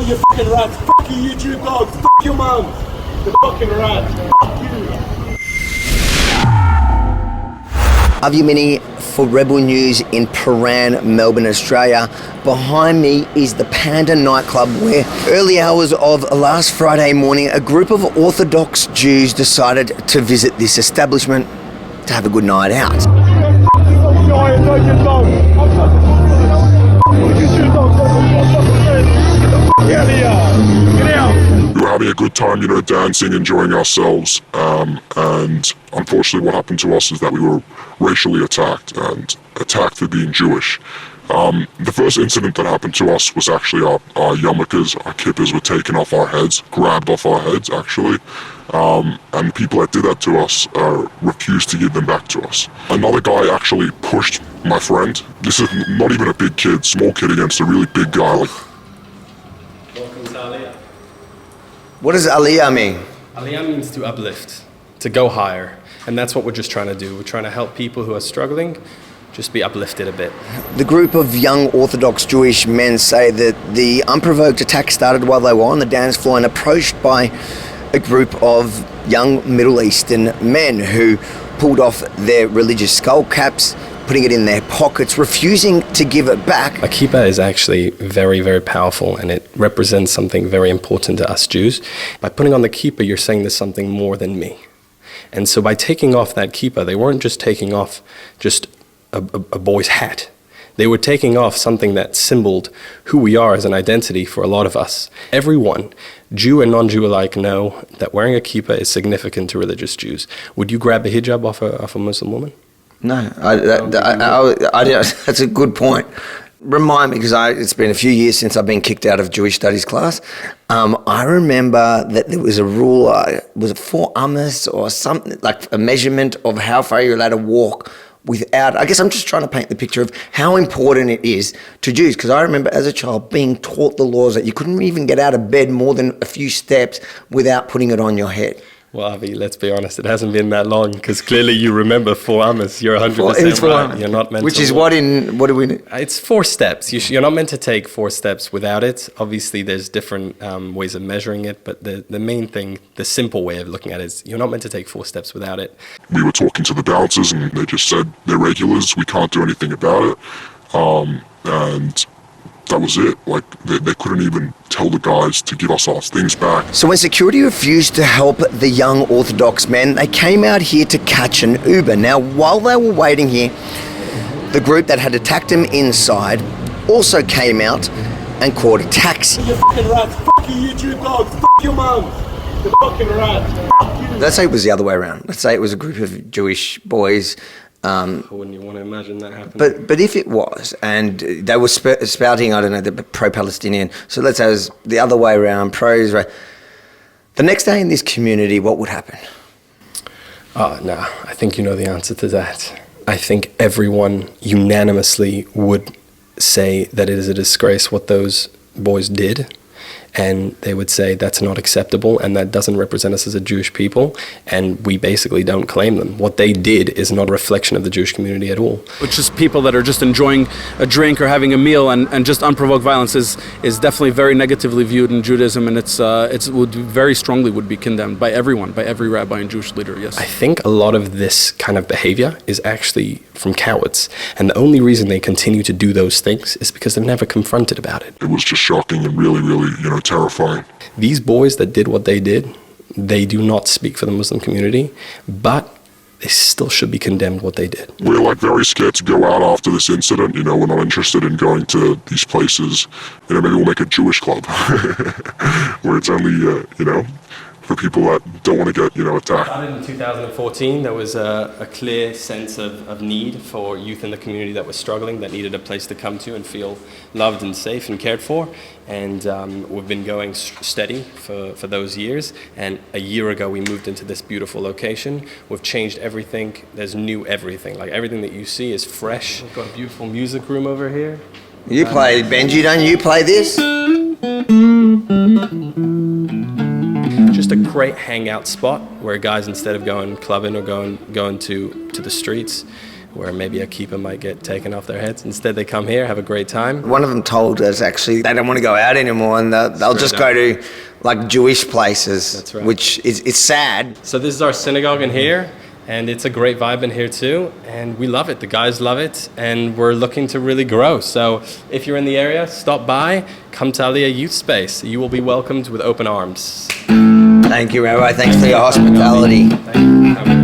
you fucking rats. Fuck you YouTube dogs. Fuck your mum. The fucking rats. Fuck you. I'm Yemini for Rebel News in Paran, Melbourne, Australia. Behind me is the Panda nightclub where early hours of last Friday morning a group of Orthodox Jews decided to visit this establishment to have a good night out. We were having a good time, dancing, enjoying ourselves, and unfortunately what happened to us is that we were racially attacked for being Jewish. The first incident that happened to us was actually our yarmulkes, our kippahs were taken off our heads, grabbed off our heads actually, and the people that did that to us refused to give them back to us. Another guy actually pushed my friend. This is not even a big kid, small kid against a really big guy. Welcome to Aliyah. What does Aliyah mean? Aliyah means to uplift, to go higher. And that's what we're just trying to do. We're trying to help people who are struggling just be uplifted a bit. The group of young Orthodox Jewish men say that the unprovoked attack started while they were on the dance floor and approached by a group of young Middle Eastern men who pulled off their religious skull caps, putting it in their pockets, refusing to give it back. A kippah is actually very, very powerful, and it represents something very important to us Jews. By putting on the kippah, you're saying there's something more than me. And so by taking off that kippah, they weren't just taking off just a boy's hat. They were taking off something that symboled who we are as an identity for a lot of us. Everyone, Jew and non-Jew alike, know that wearing a kippah is significant to religious Jews. Would you grab a hijab off a Muslim woman? No, that's a good point. Remind me, because it's been a few years since I've been kicked out of Jewish studies class. I remember that there was a rule, was it 4 amas or something, like a measurement of how far you're allowed to walk without, I guess I'm just trying to paint the picture of how important it is to Jews, because I remember as a child being taught the laws that you couldn't even get out of bed more than a few steps without putting it on your head. Well, Avi, let's be honest, it hasn't been that long, because clearly you remember 4 amas. You're 100% right. You're not meant Which to is what do we need? It's 4 steps. You're not meant to take 4 steps without it. Obviously, there's different ways of measuring it, but the main thing, the simple way of looking at it is you're not meant to take 4 steps without it. We were talking to the bouncers and they just said, they're regulars, we can't do anything about it. And that was it. Like, they couldn't even tell the guys to give us our things back. So when security refused to help the young Orthodox men, they came out here to catch an Uber. Now, while they were waiting here, the group that had attacked them inside also came out and called a taxi. You fucking rats. Fuck you YouTube dogs. Fuck your mum. The fucking rats. Fuck you. Let's say it was the other way around. Let's say it was a group of Jewish boys. Wouldn't you want to imagine that happening? But if it was, and they were spouting, I don't know, the pro-Palestinian, so let's say it was the other way around, pro-Israel, the next day in this community, what would happen? Oh, no, I think you know the answer to that. I think everyone unanimously would say that it is a disgrace what those boys did. And they would say that's not acceptable and that doesn't represent us as a Jewish people, and we basically don't claim them. What they did is not a reflection of the Jewish community at all. It's just people that are just enjoying a drink or having a meal, and just unprovoked violence is definitely very negatively viewed in Judaism, and it would very strongly would be condemned by everyone, by every rabbi and Jewish leader, yes. I think a lot of this kind of behavior is actually from cowards, and the only reason they continue to do those things is because they've never confronted about it. It was just shocking and really, really, terrifying. These boys that did what they did, they do not speak for the Muslim community, but they still should be condemned what they did. We're very scared to go out after this incident. We're not interested in going to these places. Maybe we'll make a Jewish club where it's only, for people that don't want to get, attacked. Started in 2014, there was a clear sense of need for youth in the community that was struggling, that needed a place to come to and feel loved and safe and cared for. And we've been going steady for those years. And a year ago, we moved into this beautiful location. We've changed everything. There's new everything. Like, everything that you see is fresh. We've got a beautiful music room over here. You play, Benji, don't you play this? Just a great hangout spot where guys, instead of going clubbing or going to the streets, where maybe a kippah might get taken off their heads. Instead, they come here, have a great time. One of them told us actually they don't want to go out anymore, and they'll just go to like Jewish places. That's right. Which is it's sad. So this is our synagogue in here, and it's a great vibe in here too, and we love it. The guys love it, and we're looking to really grow. So if you're in the area, stop by, come to Aliyah Youth Space. You will be welcomed with open arms. Thank you, Rabbi. Thanks for your hospitality. Thank you for coming.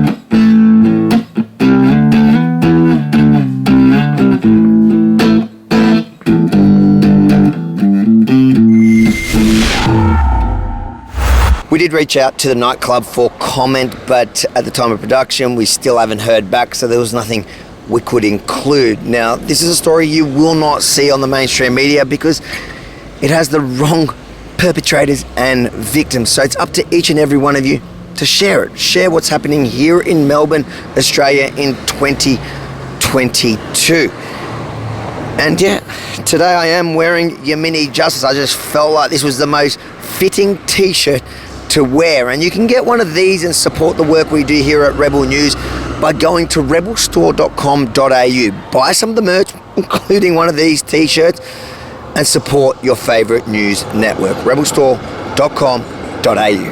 We did reach out to the nightclub for comment, but at the time of production, we still haven't heard back, so there was nothing we could include. Now, this is a story you will not see on the mainstream media because it has the wrong perpetrators and victims. So it's up to each and every one of you to share it. Share what's happening here in Melbourne, Australia in 2022. And yeah, today I am wearing Yemini Justice. I just felt like this was the most fitting t-shirt to wear, and you can get one of these and support the work we do here at Rebel News by going to rebelstore.com.au. Buy some of the merch, including one of these t-shirts, and support your favorite news network. rebelstore.com.au.